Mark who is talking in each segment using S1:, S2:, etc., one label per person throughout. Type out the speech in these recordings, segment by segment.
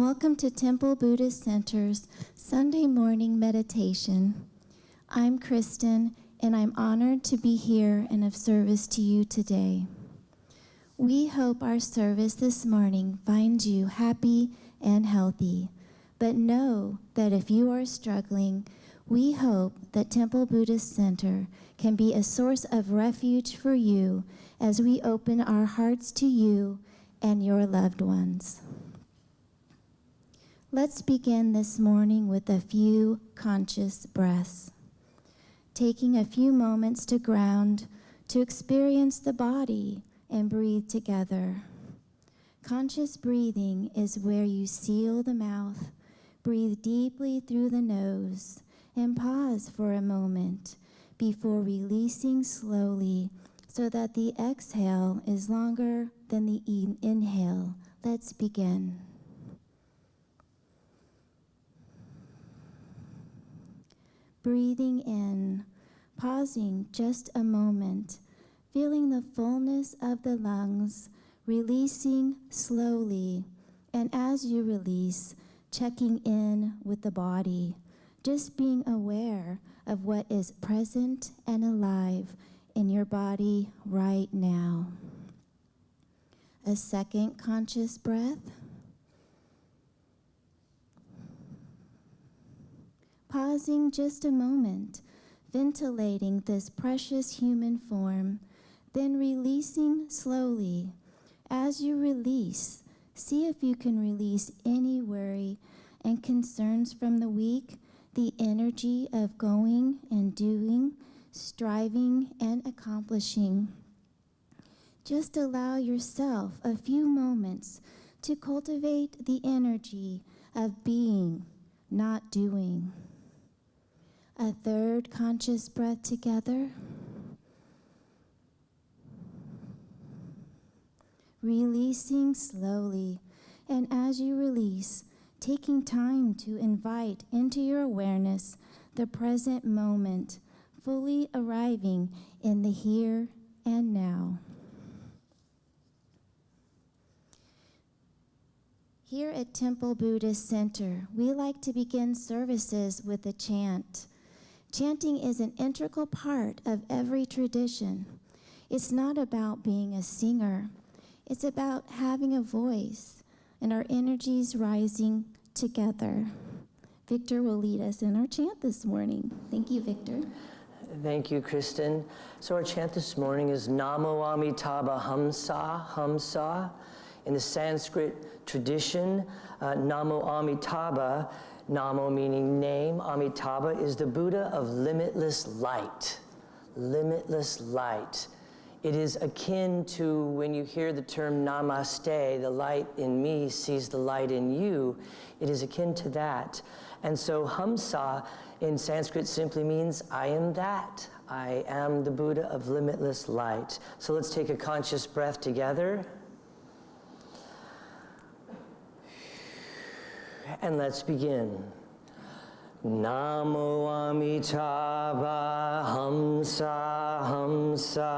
S1: Welcome to Temple Buddhist Center's Sunday morning meditation. I'm Kristen, and I'm honored to be here and of service to you today. We hope our service this morning finds you happy and healthy, but know that if you are struggling, we hope that Temple Buddhist Center can be a source of refuge for you as we open our hearts to you and your loved ones. Let's begin this morning with a few conscious breaths. Taking a few moments to ground, to experience the body and breathe together. Conscious breathing is where you seal the mouth, breathe deeply through the nose, and pause for a moment before releasing slowly so that the exhale is longer than the inhale. Let's begin. Breathing in, pausing just a moment, feeling the fullness of the lungs, releasing slowly, and as you release, checking in with the body, just being aware of what is present and alive in your body right now. A second conscious breath. Pausing just a moment, ventilating this precious human form, then releasing slowly. As you release, see if you can release any worry and concerns from the week, the energy of going and doing, striving and accomplishing. Just allow yourself a few moments to cultivate the energy of being, not doing. A third conscious breath together. Releasing slowly, and as you release, taking time to invite into your awareness the present moment, fully arriving in the here and now. Here at Temple Buddhist Center, we like to begin services with a chant. Chanting is an integral part of every tradition. It's not about being a singer. It's about having a voice and our energies rising together. Victor will lead us in our chant this morning. Thank you, Victor.
S2: Thank you, Kristen. So our chant this morning is Namo Amitabha Hamsa, Hamsa. In the Sanskrit tradition, Namo Amitabha, Namo meaning name, Amitabha is the Buddha of limitless light. Limitless light. It is akin to when you hear the term namaste, the light in me sees the light in you. It is akin to that. And so Hamsa in Sanskrit simply means I am that. I am the Buddha of limitless light. So let's take a conscious breath together. And let's begin. Namo Amitabha Hamsa Hamsa.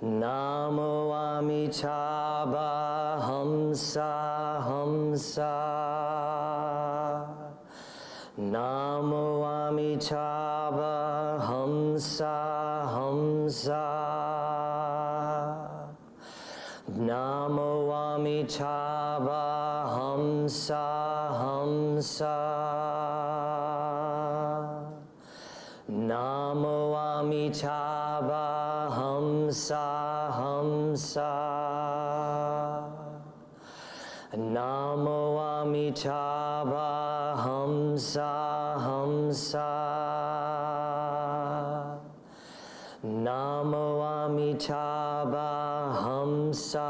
S2: Namo Amitabha Hamsa Hamsa. Namo Amitabha Hamsa Hamsa. Namo Amitabha Hamsa Hamsa. Namo Amitabha Hamsa Hamsa. Namo Amitabha Hamsa Hamsa. Namo Amitabha Hamsa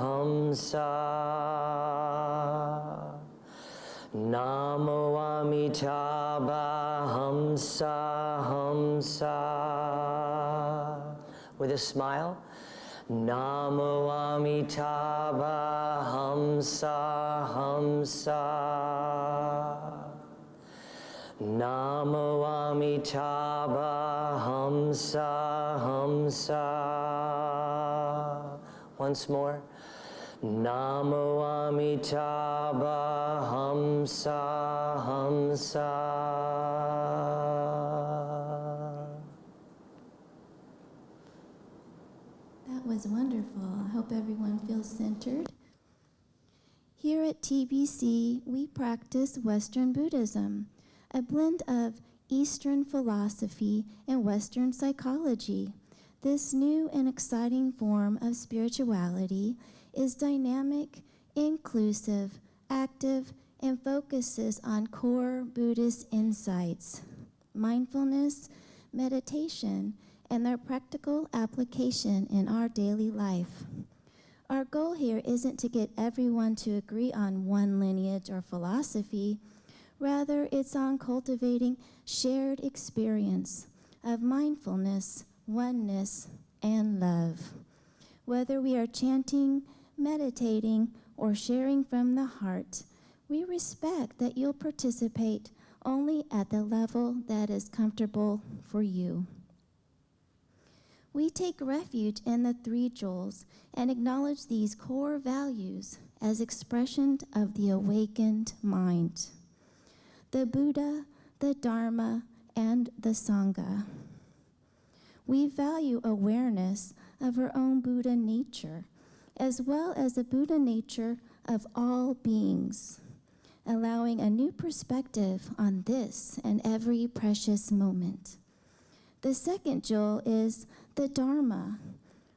S2: Hamsa. Namo Amitabha Hamsa Hamsa. With a smile. Namo Amitabha Hamsa Hamsa. Namo Amitabha Hamsa Hamsa. Once more. Namo Amitabha Hamsa Hamsa.
S1: That was wonderful. I hope everyone feels centered. Here at TBC, we practice Western Buddhism, a blend of Eastern philosophy and Western psychology. This new and exciting form of spirituality is dynamic, inclusive, active, and focuses on core Buddhist insights, mindfulness, meditation, and their practical application in our daily life. Our goal here isn't to get everyone to agree on one lineage or philosophy. Rather, it's on cultivating shared experience of mindfulness, oneness, and love. Whether we are chanting, meditating, or sharing from the heart, we respect that you'll participate only at the level that is comfortable for you. We take refuge in the three jewels and acknowledge these core values as expressions of the awakened mind: the Buddha, the Dharma, and the Sangha. We value awareness of our own Buddha nature, as well as the Buddha nature of all beings, allowing a new perspective on this and every precious moment. The second jewel is the Dharma,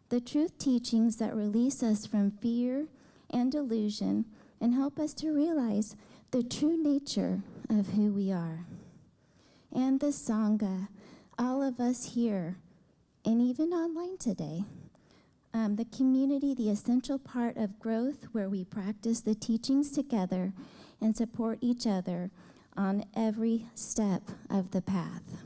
S1: the truth teachings that release us from fear and delusion and help us to realize the true nature of who we are. And the Sangha, all of us here, and even online today, the community, the essential part of growth where we practice the teachings together and support each other on every step of the path.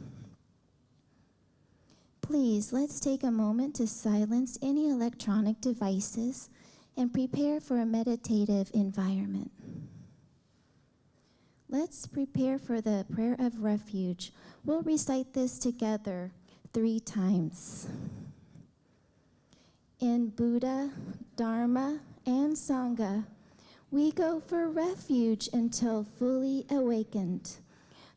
S1: Please, let's take a moment to silence any electronic devices and prepare for a meditative environment. Let's prepare for the prayer of refuge. We'll recite this together 3 times. In Buddha, Dharma, and Sangha, we go for refuge until fully awakened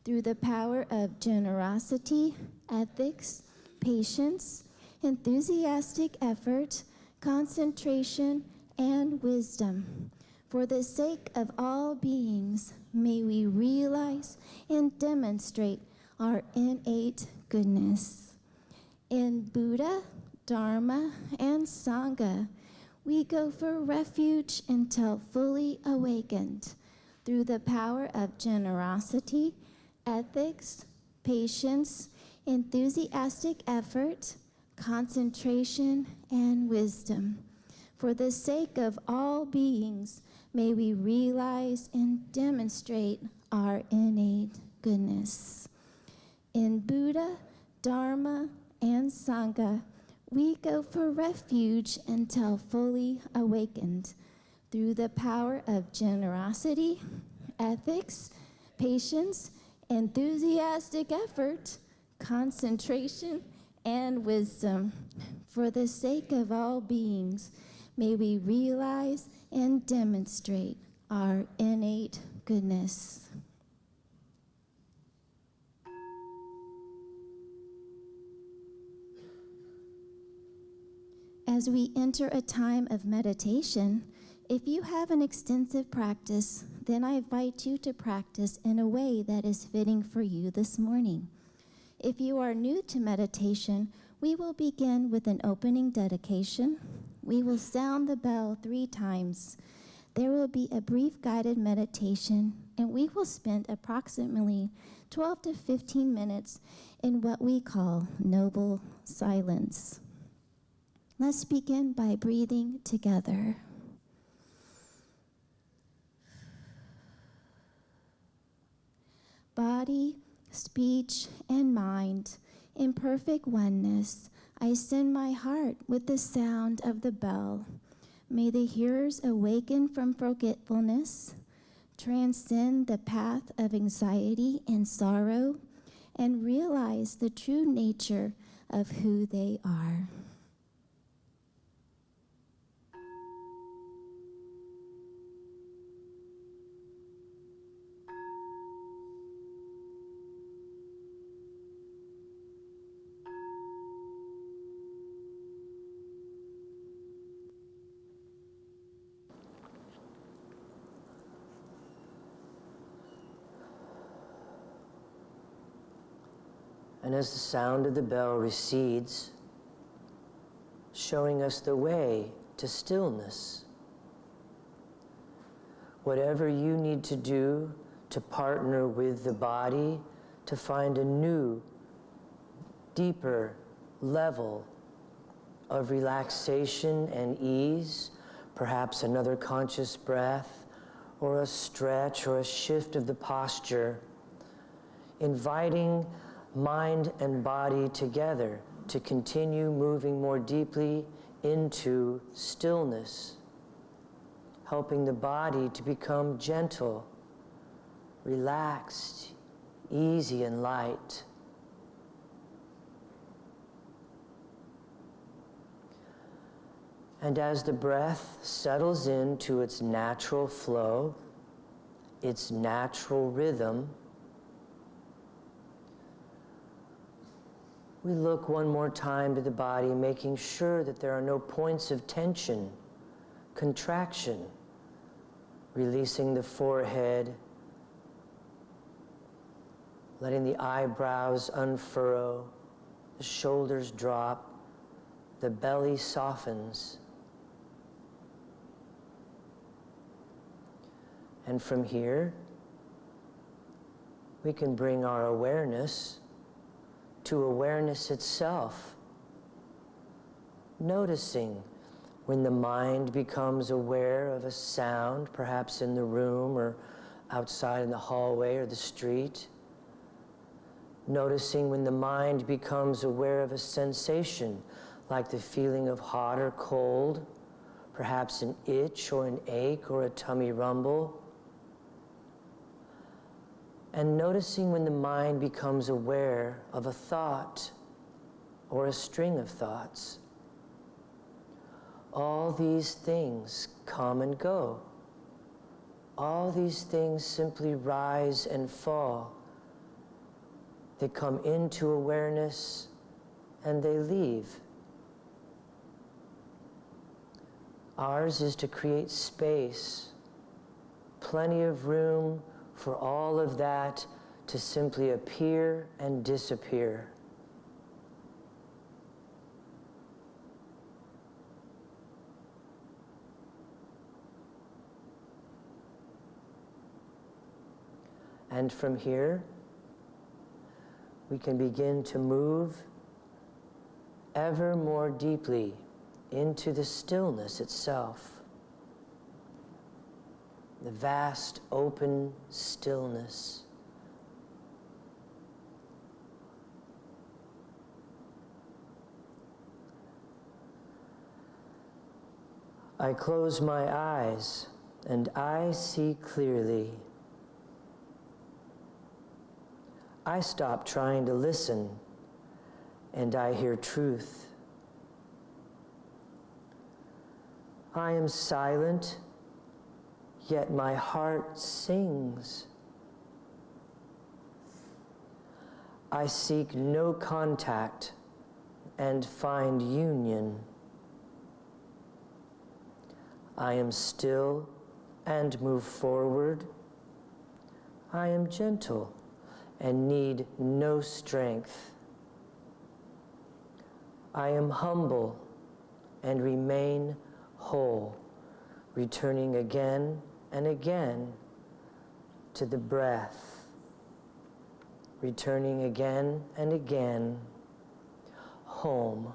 S1: through the power of generosity, ethics, patience, enthusiastic effort, concentration, and wisdom. For the sake of all beings, may we realize and demonstrate our innate goodness. In Buddha, Dharma, and Sangha, we go for refuge until fully awakened through the power of generosity, ethics, patience, enthusiastic effort, concentration, and wisdom. For the sake of all beings, may we realize and demonstrate our innate goodness. In Buddha, Dharma, and Sangha, we go for refuge until fully awakened through the power of generosity, ethics, patience, enthusiastic effort, concentration, and wisdom. For the sake of all beings, may we realize and demonstrate our innate goodness. As we enter a time of meditation, if you have an extensive practice, then I invite you to practice in a way that is fitting for you this morning. If you are new to meditation, we will begin with an opening dedication. We will sound the bell 3 times. There will be a brief guided meditation, and we will spend approximately 12 to 15 minutes in what we call noble silence. Let's begin by breathing together. Body, speech, and mind, in perfect oneness, I send my heart with the sound of the bell. May the hearers awaken from forgetfulness, transcend the path of anxiety and sorrow, and realize the true nature of who they are.
S2: And as the sound of the bell recedes, showing us the way to stillness, whatever you need to do to partner with the body to find a new, deeper level of relaxation and ease, perhaps another conscious breath, or a stretch or a shift of the posture, inviting mind and body together to continue moving more deeply into stillness, helping the body to become gentle, relaxed, easy and light. And as the breath settles into its natural flow, its natural rhythm, we look one more time to the body, making sure that there are no points of tension, contraction, releasing the forehead, letting the eyebrows unfurrow, the shoulders drop, the belly softens. And from here, we can bring our awareness to awareness itself, noticing when the mind becomes aware of a sound, perhaps in the room or outside in the hallway or the street, noticing when the mind becomes aware of a sensation, like the feeling of hot or cold, perhaps an itch or an ache or a tummy rumble, and noticing when the mind becomes aware of a thought or a string of thoughts. All these things come and go. All these things simply rise and fall. They come into awareness and they leave. Ours is to create space, plenty of room for all of that to simply appear and disappear. And from here, we can begin to move ever more deeply into the stillness itself. The vast, open stillness. I close my eyes and I see clearly. I stop trying to listen and I hear truth. I am silent, yet my heart sings. I seek no contact and find union. I am still and move forward. I am gentle and need no strength. I am humble and remain whole, returning again and again to the breath, returning again and again home.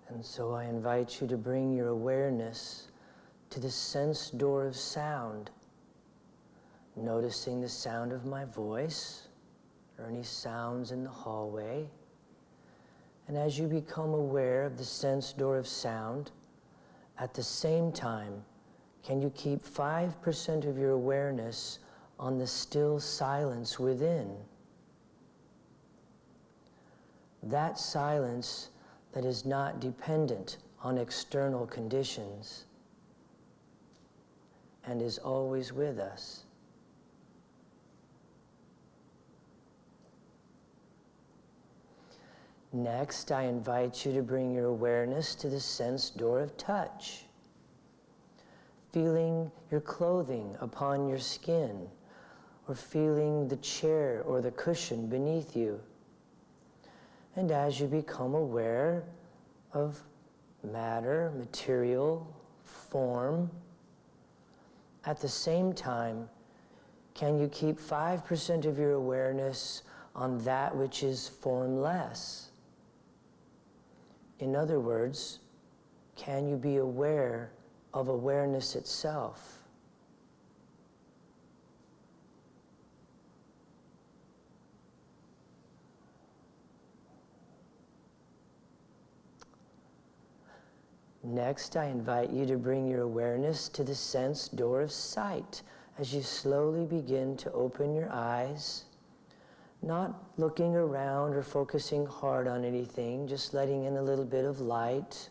S2: And so I invite you to bring your awareness to the sense door of sound, noticing the sound of my voice or any sounds in the hallway. And as you become aware of the sense door of sound, at the same time, can you keep 5% of your awareness on the still silence within? That silence that is not dependent on external conditions and is always with us. Next, I invite you to bring your awareness to the sense door of touch, feeling your clothing upon your skin, or feeling the chair or the cushion beneath you. And as you become aware of matter, material, form, at the same time, can you keep 5% of your awareness on that which is formless? In other words, can you be aware of awareness itself? Next, I invite you to bring your awareness to the sense door of sight as you slowly begin to open your eyes, not looking around or focusing hard on anything, just letting in a little bit of light,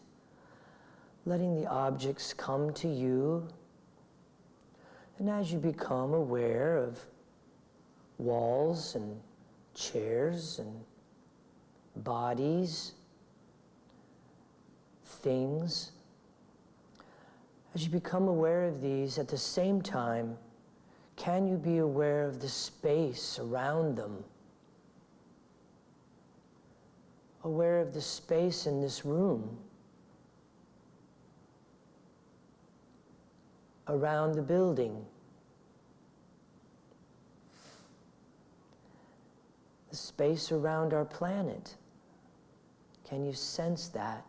S2: letting the objects come to you. And as you become aware of walls and chairs and bodies, things, as you become aware of these, at the same time, can you be aware of the space around them? Aware of the space in this room, around the building, the space around our planet. Can you sense that?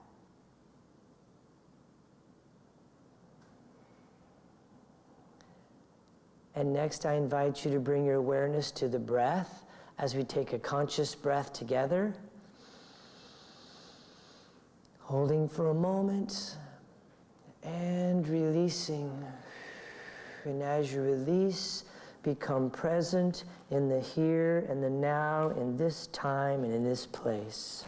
S2: And next, I invite you to bring your awareness to the breath as we take a conscious breath together. Holding for a moment and releasing. And as you release, become present in the here and the now, in this time and in this place.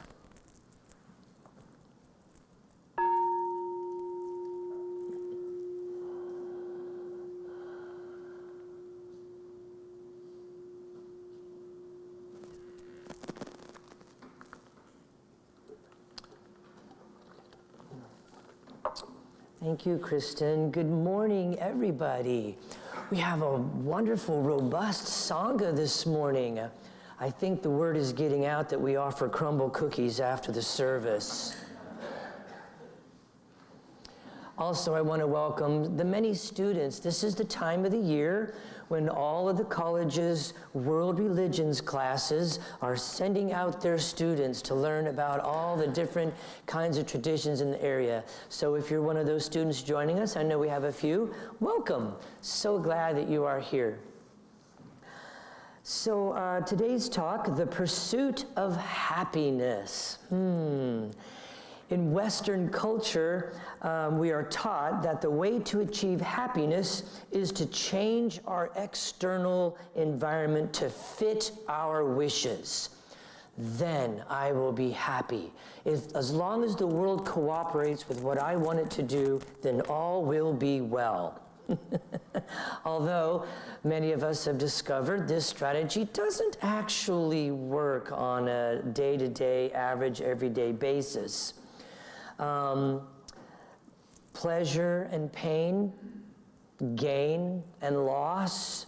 S2: Thank you, Kristen. Good morning, everybody. We have a wonderful, robust Sangha this morning. I think the word is getting out that we offer crumble cookies after the service. Also, I want to welcome the many students. This is the time of the year when all of the college's world religions classes are sending out their students to learn about all the different kinds of traditions in the area. So if you're one of those students joining us, I know we have a few, welcome. So glad that you are here. So today's talk, the pursuit of happiness. In Western culture, we are taught that the way to achieve happiness is to change our external environment to fit our wishes. Then I will be happy. As long as the world cooperates with what I want it to do, then all will be well. Although many of us have discovered this strategy doesn't actually work on a day-to-day, average, everyday basis. Pleasure and pain, gain and loss,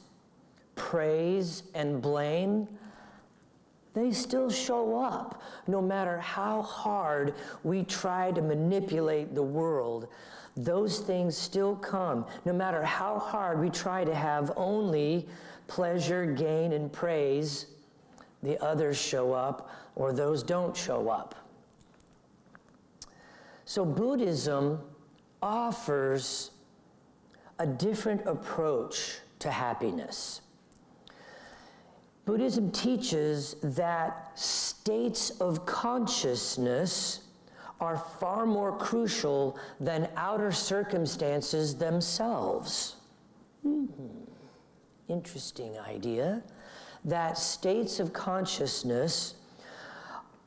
S2: praise and blame, they still show up no matter how hard we try to manipulate the world. Those things still come. No matter how hard we try to have only pleasure, gain, and praise, the others show up or those don't show up. So Buddhism offers a different approach to happiness. Buddhism teaches that states of consciousness are far more crucial than outer circumstances themselves. Interesting idea. That states of consciousness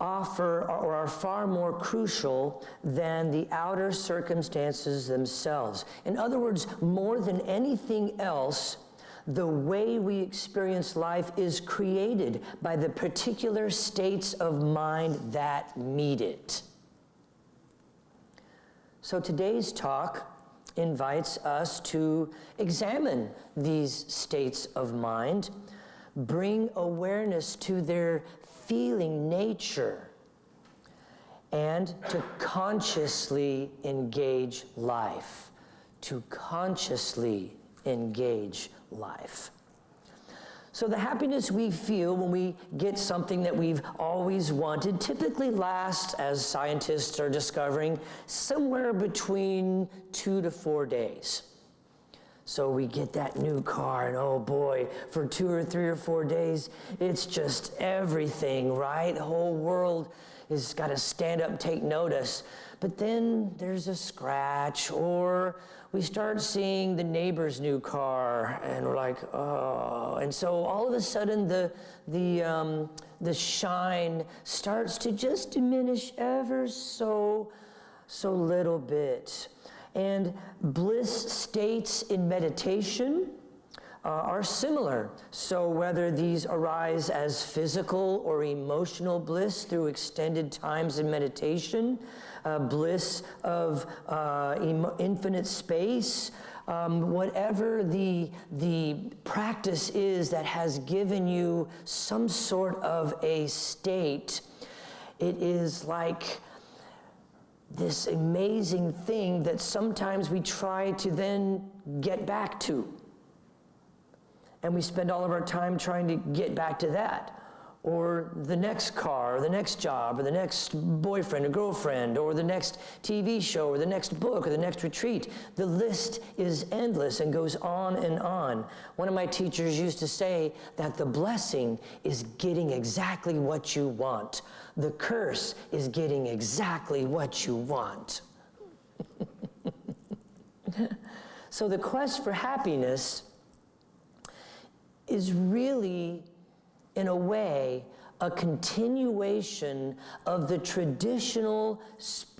S2: offer or are far more crucial than the outer circumstances themselves. In other words, more than anything else, the way we experience life is created by the particular states of mind that meet it. So today's talk invites us to examine these states of mind, bring awareness to their feeling nature, and to consciously engage life. To consciously engage life. So the happiness we feel when we get something that we've always wanted typically lasts, as scientists are discovering, somewhere between 2 to 4 days. So we get that new car, and oh boy, for 2 or 3 or 4 days, it's just everything, right? The whole world has got to stand up and take notice. But then there's a scratch, or we start seeing the neighbor's new car, and we're like, oh. And so all of a sudden, the shine starts to just diminish ever so little bit. And bliss states in meditation are similar. So whether these arise as physical or emotional bliss through extended times in meditation, bliss of infinite space, whatever the practice is that has given you some sort of a state, it is like this amazing thing that sometimes we try to then get back to. And we spend all of our time trying to get back to that, or the next car, or the next job, or the next boyfriend or girlfriend, or the next TV show, or the next book, or the next retreat. The list is endless and goes on and on. One of my teachers used to say that the blessing is getting exactly what you want. The curse is getting exactly what you want. So the quest for happiness is really, in a way, a continuation of the traditional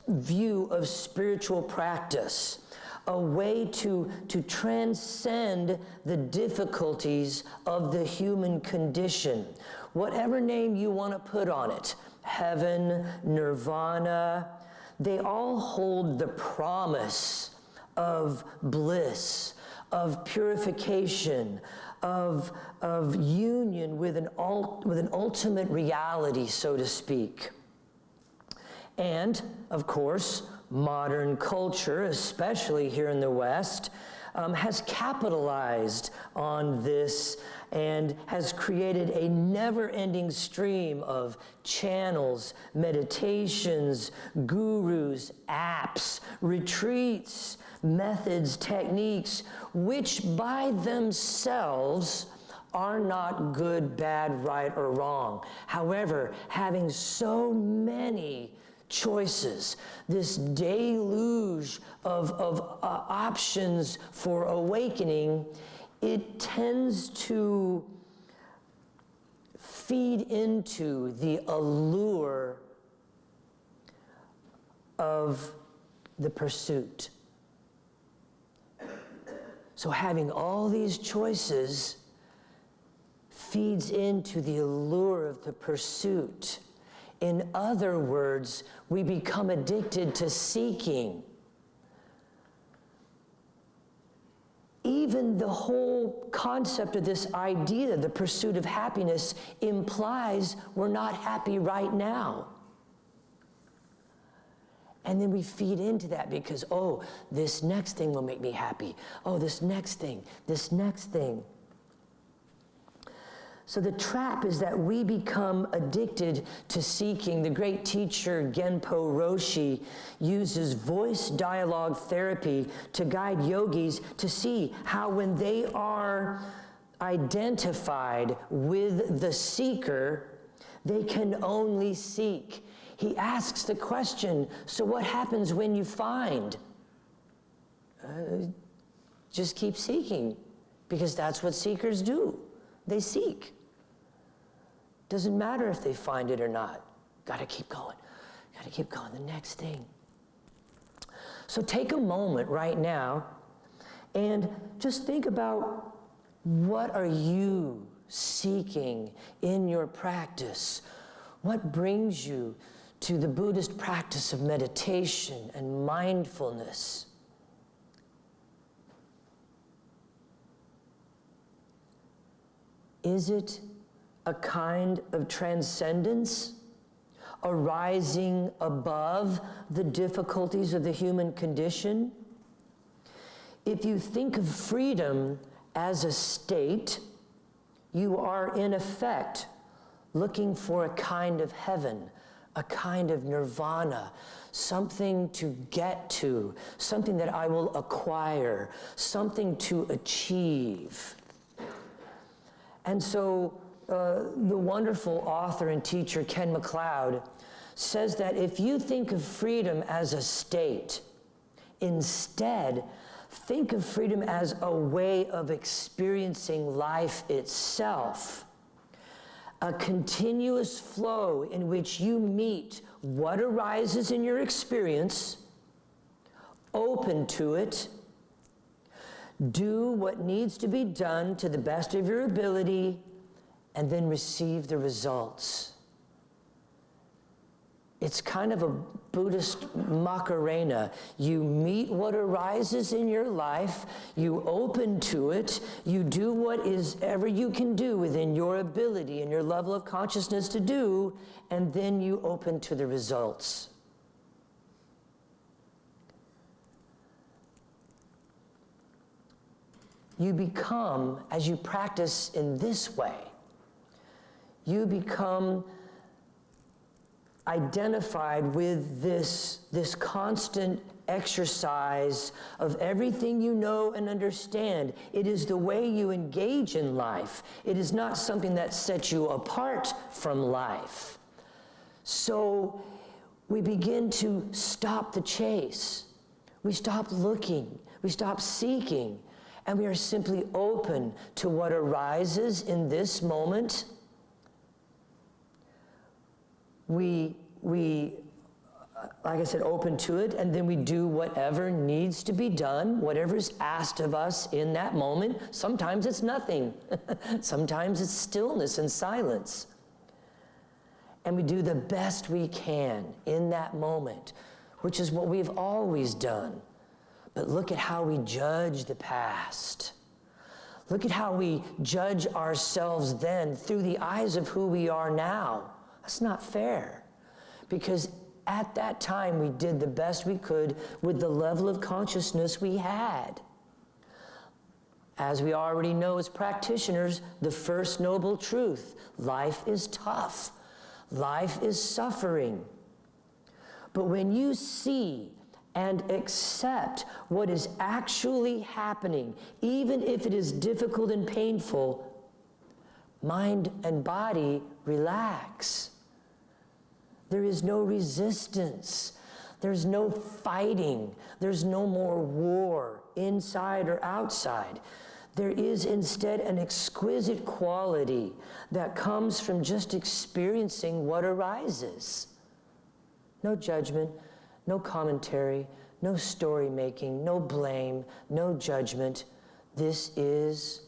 S2: view of spiritual practice, a way to transcend the difficulties of the human condition. Whatever name you want to put on it, heaven, nirvana, they all hold the promise of bliss, of purification, of union with an ultimate reality, so to speak. And, of course, modern culture, especially here in the West, has capitalized on this and has created a never-ending stream of channels, meditations, gurus, apps, retreats, methods, techniques, which by themselves are not good, bad, right, or wrong. However, having so many choices, this deluge of options for awakening, it tends to feed into the allure of the pursuit. So having all these choices feeds into the allure of the pursuit. In other words, we become addicted to seeking. Even the whole concept of this idea, the pursuit of happiness, implies we're not happy right now. And then we feed into that because, oh, this next thing will make me happy. Oh, this next thing, this next thing. So the trap is that we become addicted to seeking. The great teacher Genpo Roshi uses voice dialogue therapy to guide yogis to see how when they are identified with the seeker, they can only seek. He asks the question, so what happens when you find? Just keep seeking, because that's what seekers do. They seek. Doesn't matter if they find it or not. Gotta keep going. Gotta keep going. The next thing. So take a moment right now and just think about, what are you seeking in your practice? What brings you to the Buddhist practice of meditation and mindfulness? Is it a kind of transcendence, arising above the difficulties of the human condition? If you think of freedom as a state, you are in effect looking for a kind of heaven, a kind of nirvana, something to get to, something that I will acquire, something to achieve. And so the wonderful author and teacher Ken MacLeod says that if you think of freedom as a state, instead think of freedom as a way of experiencing life itself, a continuous flow in which you meet what arises in your experience, open to it, do what needs to be done to the best of your ability, and then receive the results. It's kind of a Buddhist Macarena. You meet what arises in your life, you open to it, you do what is ever you can do within your ability and your level of consciousness to do, and then you open to the results. You become, as you practice in this way, you become identified with this constant exercise of everything you know and understand. It is the way you engage in life. It is not something that sets you apart from life. So we begin to stop the chase. We stop looking. We stop seeking. And we are simply open to what arises in this moment. We, like I said, open to it, and then we do whatever needs to be done, whatever is asked of us in that moment. Sometimes it's nothing. Sometimes it's stillness and silence. And we do the best we can in that moment, which is what we've always done. But look at how we judge the past. Look at how we judge ourselves then through the eyes of who we are now. That's not fair, because at that time we did the best we could with the level of consciousness we had. As we already know as practitioners, the first noble truth: life is tough. Life is suffering. But when you see and accept what is actually happening, even if it is difficult and painful, mind and body relax. There is no resistance. There's no fighting. There's no more war, inside or outside. There is instead an exquisite quality that comes from just experiencing what arises. No judgment, no commentary, no story making, no blame, no judgment. This is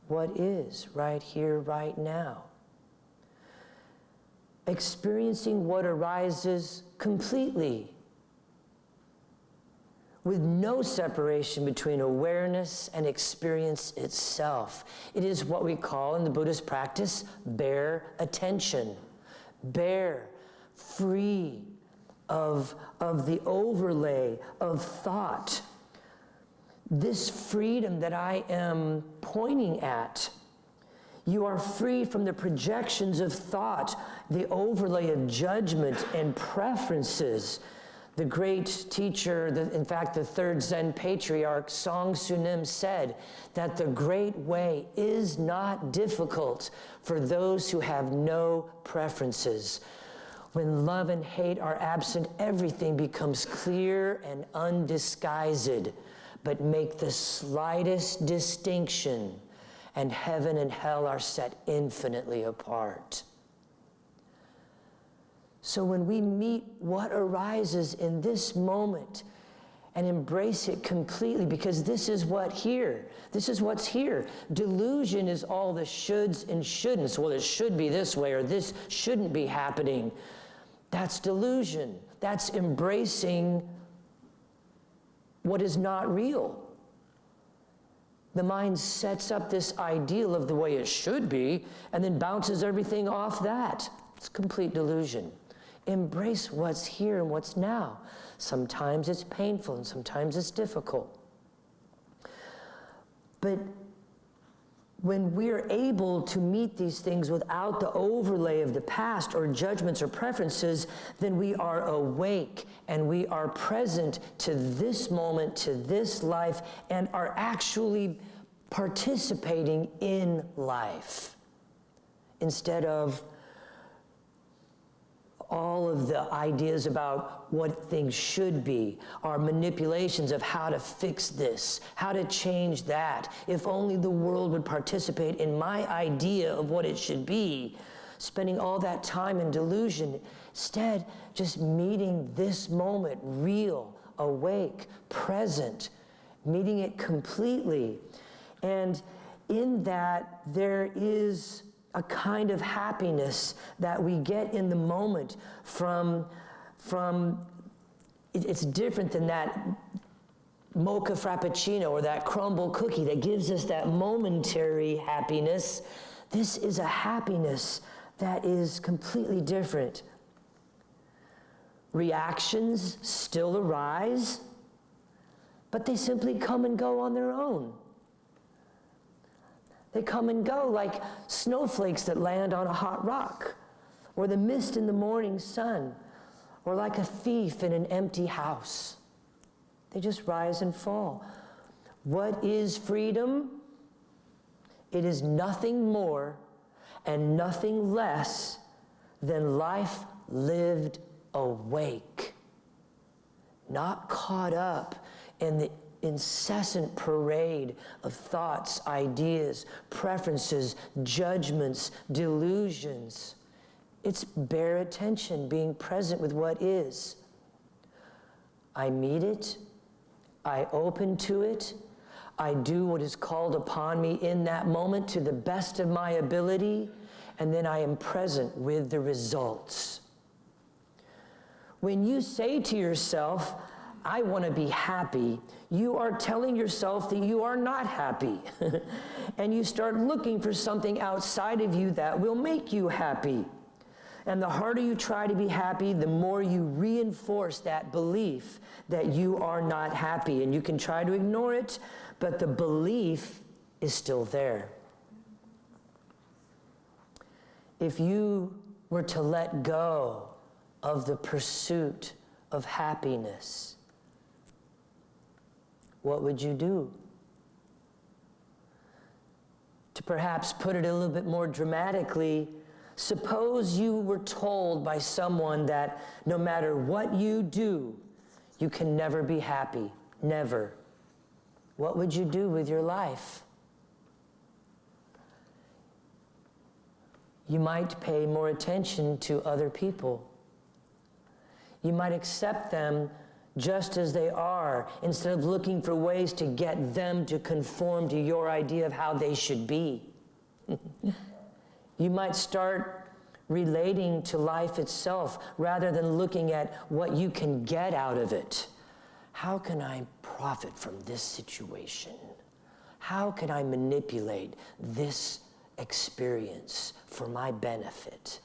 S2: what is right here, right now. Experiencing what arises completely, with no separation between awareness and experience itself. It is what we call in the Buddhist practice bare attention. Bare, free of the overlay of thought. This freedom that I am pointing at, You are free from the projections of thought, the overlay of judgment and preferences. The great teacher, in fact, the third Zen patriarch, Song Sunim, said that the great way is not difficult for those who have no preferences. When love and hate are absent, everything becomes clear and undisguised. But make the slightest distinction, and heaven and hell are set infinitely apart. So when we meet what arises in this moment and embrace it completely, because this is what's here. Delusion is all the shoulds and shouldn'ts. Well, it should be this way, or this shouldn't be happening. That's delusion. That's embracing what is not real. The mind sets up this ideal of the way it should be and then bounces everything off that. It's complete delusion. Embrace what's here and what's now. Sometimes it's painful and sometimes it's difficult. But when we're able to meet these things without the overlay of the past or judgments or preferences, then we are awake and we are present to this moment, to this life, and are actually participating in life instead of all of the ideas about what things should be, our manipulations of how to fix this, how to change that. If only the world would participate in my idea of what it should be, spending all that time in delusion. Instead, just meeting this moment, real, awake, present, meeting it completely. And in that, there is a kind of happiness that we get in the moment from it's different than that mocha frappuccino or that crumble cookie that gives us that momentary happiness. This is a happiness that is completely different. Reactions still arise, but they simply come and go on their own. They come and go like snowflakes that land on a hot rock, or the mist in the morning sun, or like a thief in an empty house. They just rise and fall. What is freedom? It is nothing more and nothing less than life lived awake, not caught up in the incessant parade of thoughts, ideas, preferences, judgments, delusions. It's bare attention, being present with what is. I meet it, I open to it, I do what is called upon me in that moment to the best of my ability, and then I am present with the results. When you say to yourself, I want to be happy, you are telling yourself that you are not happy. And you start looking for something outside of you that will make you happy. And the harder you try to be happy, the more you reinforce that belief that you are not happy. And you can try to ignore it, but the belief is still there. If you were to let go of the pursuit of happiness, what would you do? To perhaps put it a little bit more dramatically, suppose you were told by someone that no matter what you do, you can never be happy, never. What would you do with your life? You might pay more attention to other people. You might accept them just as they are, instead of looking for ways to get them to conform to your idea of how they should be. You might start relating to life itself rather than looking at what you can get out of it. How can I profit from this situation? How can I manipulate this experience for my benefit?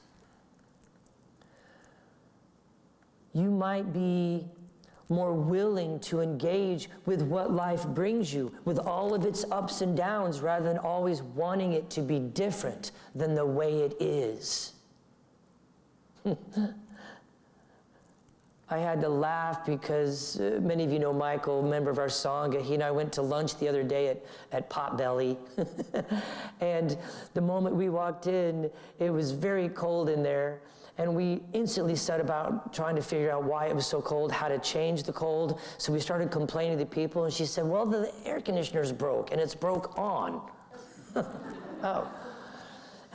S2: You might be more willing to engage with what life brings you, with all of its ups and downs, rather than always wanting it to be different than the way it is. I had to laugh because many of you know Michael, a member of our Sangha. He and I went to lunch the other day at Potbelly. And the moment we walked in, it was very cold in there. And we instantly set about trying to figure out why it was so cold, how to change the cold. So we started complaining to people, and she said, well, the air conditioner's broke, and it's broke on. Oh.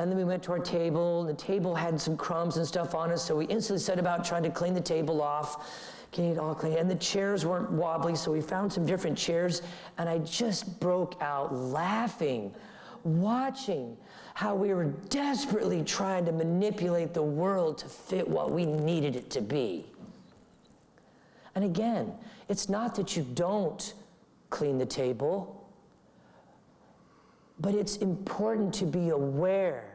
S2: And then we went to our table, and the table had some crumbs and stuff on it, so we instantly set about trying to clean the table off, getting it all clean. And the chairs weren't wobbly, so we found some different chairs, and I just broke out laughing, watching how we were desperately trying to manipulate the world to fit what we needed it to be. And again, it's not that you don't clean the table, but it's important to be aware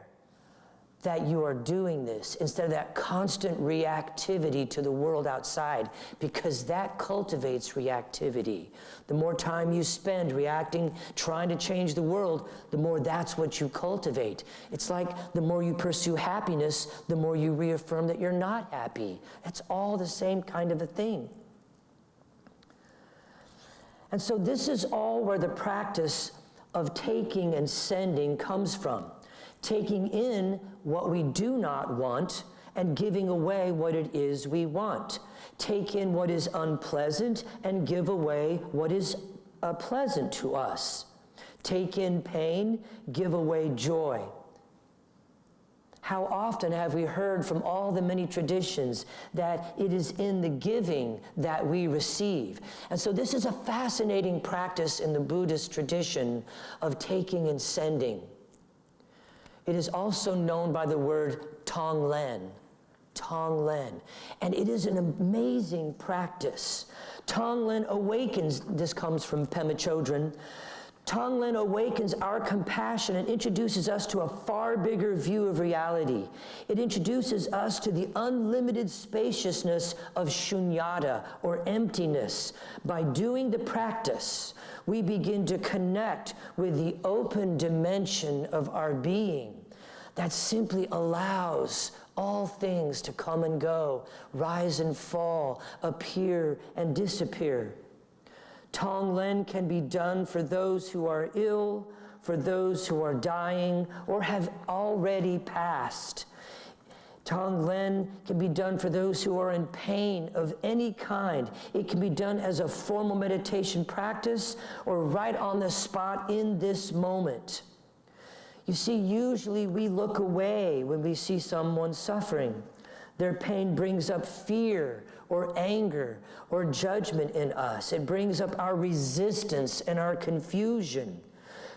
S2: that you are doing this instead of that constant reactivity to the world outside, because that cultivates reactivity. The more time you spend reacting, trying to change the world, the more that's what you cultivate. It's like the more you pursue happiness, the more you reaffirm that you're not happy. It's all the same kind of a thing. And so this is all where the practice of taking and sending comes from. Taking in what we do not want and giving away what it is we want. Take in what is unpleasant and give away what is pleasant to us. Take in pain, give away joy. How often have we heard from all the many traditions that it is in the giving that we receive? And so this is a fascinating practice in the Buddhist tradition of taking and sending. It is also known by the word Tonglen. Tonglen. And it is an amazing practice. Tonglen awakens, this comes from Pema Chodron, Tonglen awakens our compassion and introduces us to a far bigger view of reality. It introduces us to the unlimited spaciousness of shunyata, or emptiness. By doing the practice, we begin to connect with the open dimension of our being that simply allows all things to come and go, rise and fall, appear and disappear. Tonglen can be done for those who are ill, for those who are dying, or have already passed. Tonglen can be done for those who are in pain of any kind. It can be done as a formal meditation practice or right on the spot in this moment. You see, usually we look away when we see someone suffering. Their pain brings up fear or anger or judgment in us. It brings up our resistance and our confusion.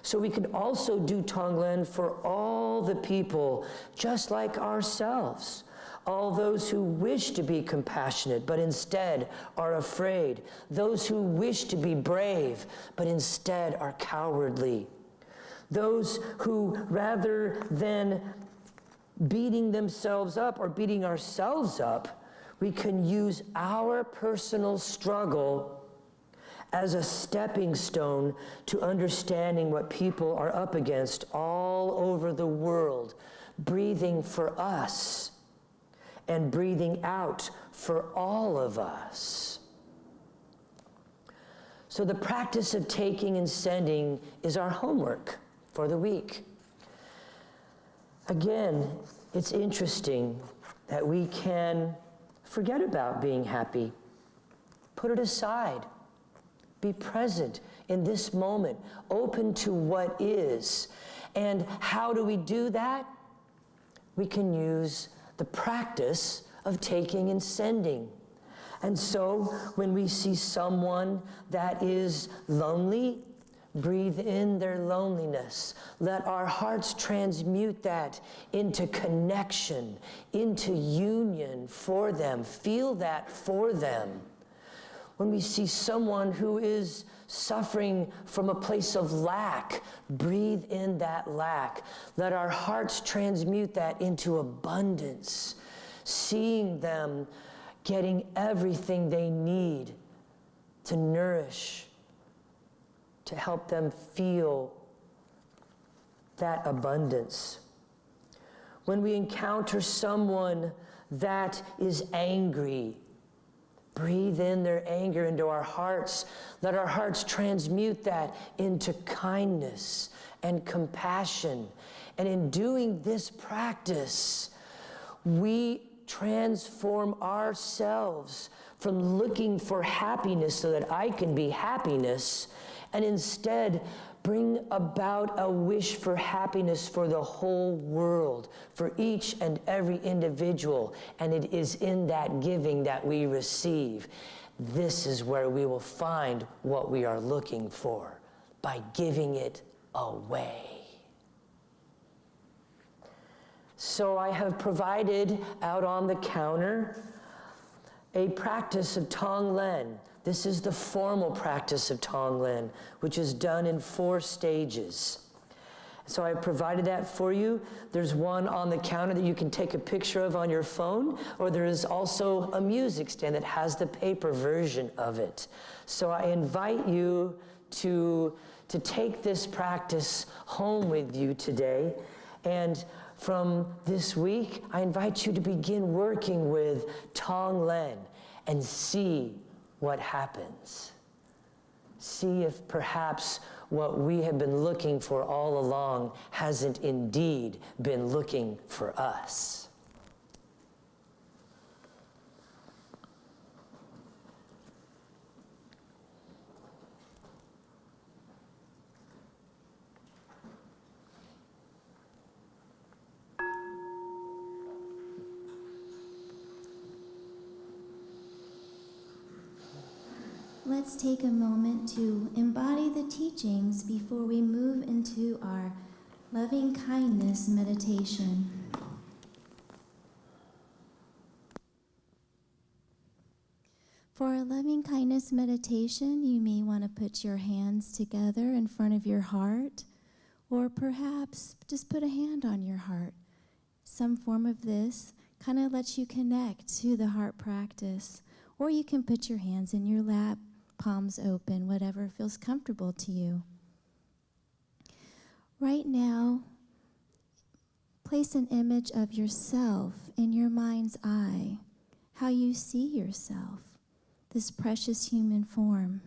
S2: So we can also do Tonglen for all the people just like ourselves. All those who wish to be compassionate but instead are afraid. Those who wish to be brave but instead are cowardly. Those who, rather than beating themselves up or beating ourselves up, we can use our personal struggle as a stepping stone to understanding what people are up against all over the world, breathing for us and breathing out for all of us. So the practice of taking and sending is our homework for the week. Again, it's interesting that we can forget about being happy, put it aside, be present in this moment, open to what is. And how do we do that? We can use the practice of taking and sending. And so when we see someone that is lonely, breathe in their loneliness. Let our hearts transmute that into connection, into union for them. Feel that for them. When we see someone who is suffering from a place of lack, breathe in that lack. Let our hearts transmute that into abundance, seeing them getting everything they need to nourish, to help them feel that abundance. When we encounter someone that is angry, breathe in their anger into our hearts. Let our hearts transmute that into kindness and compassion. And in doing this practice, we transform ourselves from looking for happiness so that I can be happiness, and instead bring about a wish for happiness for the whole world, for each and every individual. And it is in that giving that we receive. This is where we will find what we are looking for, by giving it away. So I have provided out on the counter a practice of Tonglen. This is the formal practice of Tonglen, which is done in 4 stages. So I provided that for you. There's one on the counter that you can take a picture of on your phone, or there is also a music stand that has the paper version of it. So I invite you to take this practice home with you today. And from this week, I invite you to begin working with Tonglen and see what happens. See if perhaps what we have been looking for all along hasn't indeed been looking for us.
S1: Let's take a moment to embody the teachings before we move into our loving kindness meditation. For a loving kindness meditation, you may want to put your hands together in front of your heart, or perhaps just put a hand on your heart. Some form of this kind of lets you connect to the heart practice, or you can put your hands in your lap, palms open, whatever feels comfortable to you. Right now, place an image of yourself in your mind's eye, how you see yourself, this precious human form.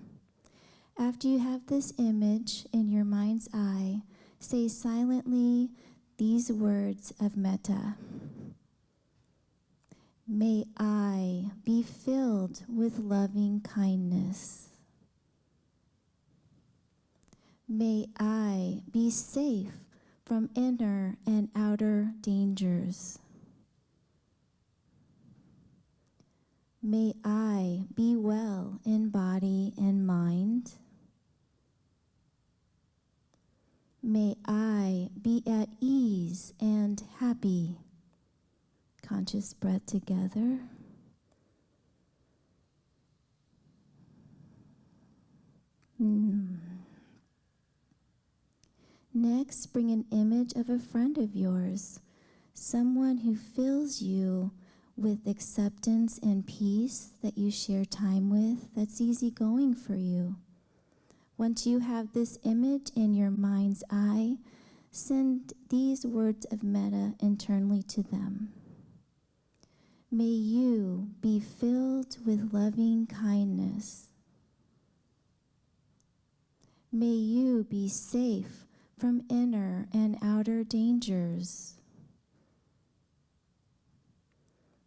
S1: After you have this image in your mind's eye, say silently these words of metta. May I be filled with loving kindness. May I be safe from inner and outer dangers. May I be well in body and mind. May I be at ease and happy. Conscious breath together. Next, bring an image of a friend of yours, someone who fills you with acceptance and peace that you share time with, that's easygoing for you. Once you have this image in your mind's eye, send these words of metta internally to them. May you be filled with loving kindness. May you be safe from inner and outer dangers.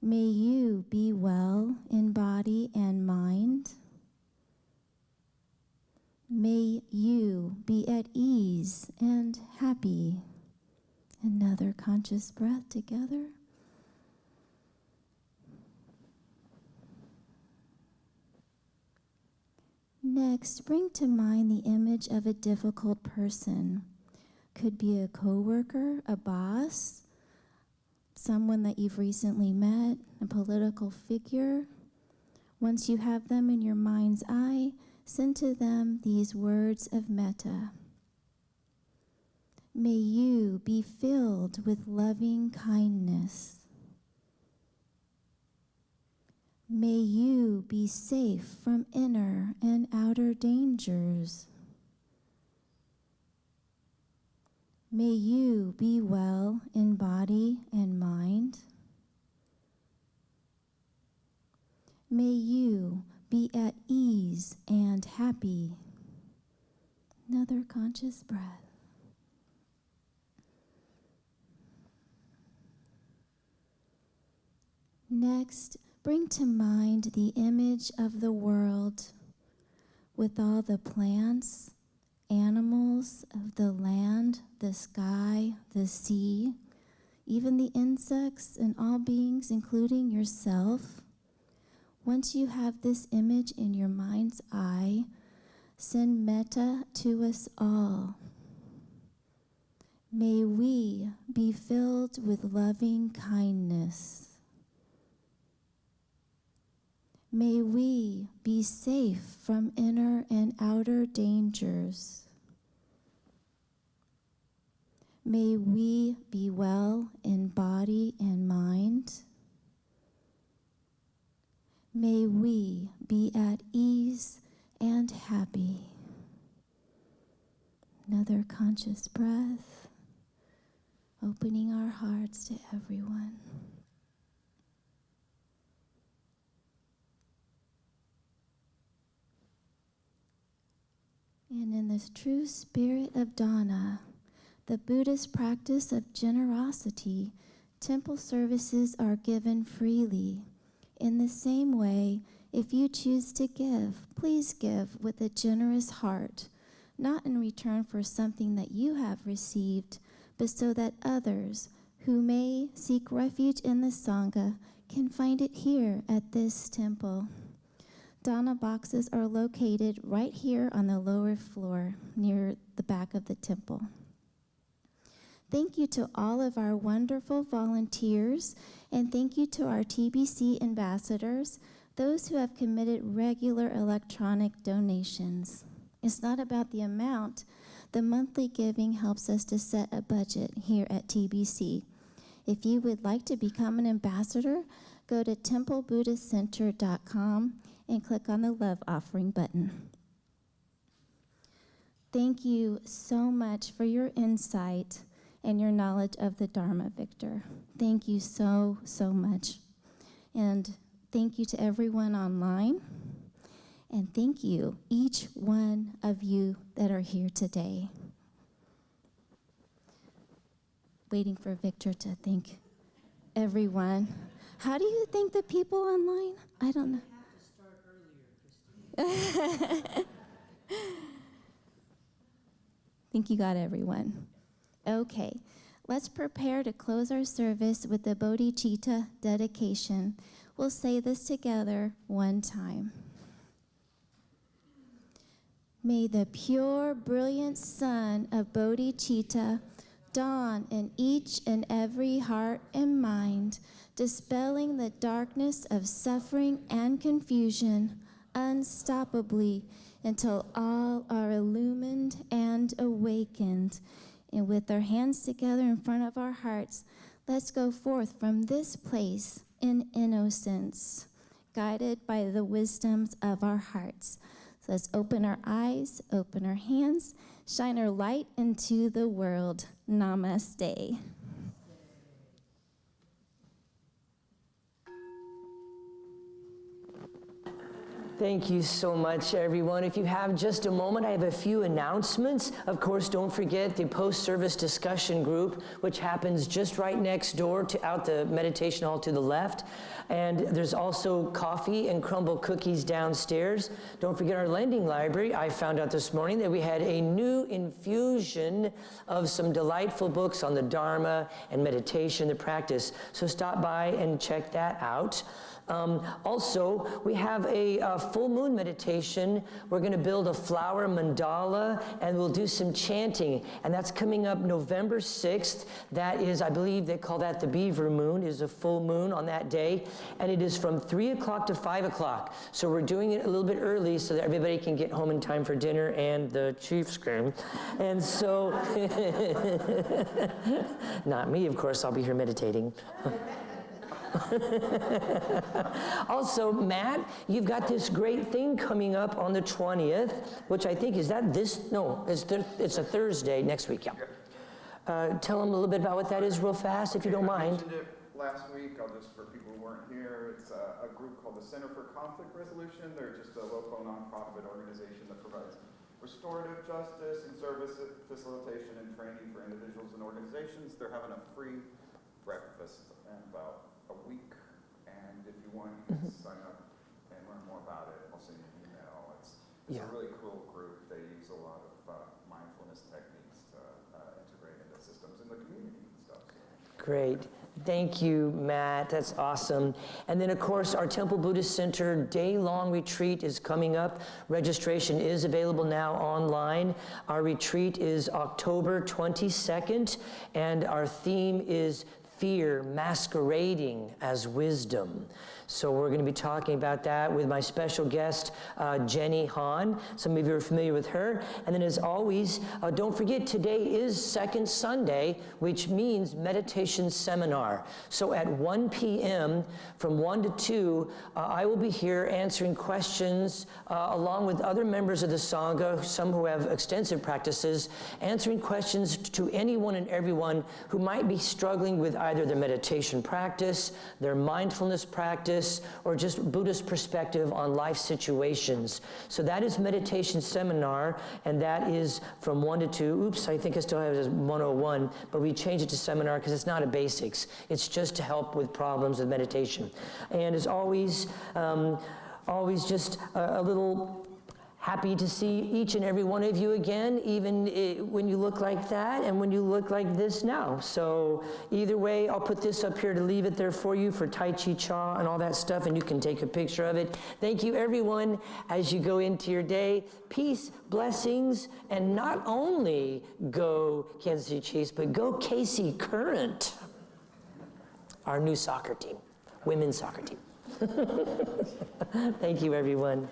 S1: May you be well in body and mind. May you be at ease and happy. Another conscious breath together. Next, bring to mind the image of a difficult person. Could be a coworker, a boss, someone that you've recently met, a political figure. Once you have them in your mind's eye, send to them these words of metta. May you be filled with loving kindness. May you be safe from inner and outer dangers. May you be well in body and mind. May you be at ease and happy. Another conscious breath. Next, bring to mind the image of the world with all the plants, animals of the land, the sky, the sea, even the insects and all beings, including yourself. Once you have this image in your mind's eye, send metta to us all. May we be filled with loving kindness. May we be safe from inner and outer dangers. May we be well in body and mind. May we be at ease and happy. Another conscious breath, opening our hearts to everyone. And in this true spirit of dana, the Buddhist practice of generosity, temple services are given freely. In the same way, if you choose to give, please give with a generous heart, not in return for something that you have received, but so that others who may seek refuge in the Sangha can find it here at this temple. Dana boxes are located right here on the lower floor near the back of the temple. Thank you to all of our wonderful volunteers, and thank you to our TBC ambassadors, those who have committed regular electronic donations. It's not about the amount. The monthly giving helps us to set a budget here at TBC. If you would like to become an ambassador, go to templebuddhistcenter.com and click on the Love Offering button. Thank you so much for your insight and your knowledge of the Dharma, Victor. Thank you so, so much. And thank you to everyone online. And thank you, each one of you that are here today. Waiting for Victor to thank everyone. How do you thank the people online? I don't know. I think you got everyone. Okay, let's prepare to close our service with the bodhicitta dedication. We'll say this together one time. May the pure, brilliant sun of bodhicitta dawn in each and every heart and mind, dispelling the darkness of suffering and confusion unstoppably until all are illumined and awakened. And with our hands together in front of our hearts, let's go forth from this place in innocence, guided by the wisdoms of our hearts. So let's open our eyes, open our hands, shine our light into the world. Namaste.
S2: Thank you so much, everyone. If you have just a moment, I have a few announcements. Of course, don't forget the post-service discussion group, which happens just right next door to out the meditation hall to the left. And there's also coffee and crumble cookies downstairs. Don't forget our lending library. I found out this morning that we had a new infusion of some delightful books on the Dharma and meditation, the practice. So stop by and check that out. Also, we have a full moon meditation. We're going to build a flower mandala, and we'll do some chanting. And that's coming up November 6th. That is, I believe they call that the beaver moon, is a full moon on that day. And it is from 3 o'clock to 5 o'clock. So we're doing it a little bit early so that everybody can get home in time for dinner and the Chiefs game. And so, not me, of course, I'll be here meditating. Also, Matt, you've got this great thing coming up on the 20th, which I think, is that this? No, it's a Thursday next week, yeah. Tell them a little bit about what that is real fast, if you don't mind.
S3: I mentioned it last week. I'll just, for people who weren't here, it's a group called the Center for Conflict Resolution. They're just a local nonprofit organization that provides restorative justice and service facilitation and training for individuals and organizations. They're having a free breakfast in about a week, and if you want, you can sign up and learn more about it. I'll send you an email. It's a really cool group. They use a lot of mindfulness techniques to integrate into systems in the community and stuff.
S2: Great. Thank you, Matt. That's awesome. And then, of course, our Temple Buddhist Center day-long retreat is coming up. Registration is available now online. Our retreat is October 22nd, and our theme is fear masquerading as wisdom. So we're going to be talking about that with my special guest, Jenny Han. Some of you are familiar with her. And then, as always, don't forget, today is Second Sunday, which means meditation seminar. So at 1 p.m., from 1 to 2, I will be here answering questions along with other members of the Sangha, some who have extensive practices, answering questions to anyone and everyone who might be struggling with either their meditation practice, their mindfulness practice, or just Buddhist perspective on life situations. So that is meditation seminar, and that is from 1 to 2. Oops, I think I still have it as 101, but we changed it to seminar because it's not a basics. It's just to help with problems with meditation. And as always, just a little happy to see each and every one of you again, even when you look like that and when you look like this now. So either way, I'll put this up here to leave it there for you for Tai Chi Cha and all that stuff, and you can take a picture of it. Thank you, everyone, as you go into your day. Peace, blessings, and not only go Kansas City Chiefs, but go KC Current, our new soccer team, women's soccer team. Thank you, everyone.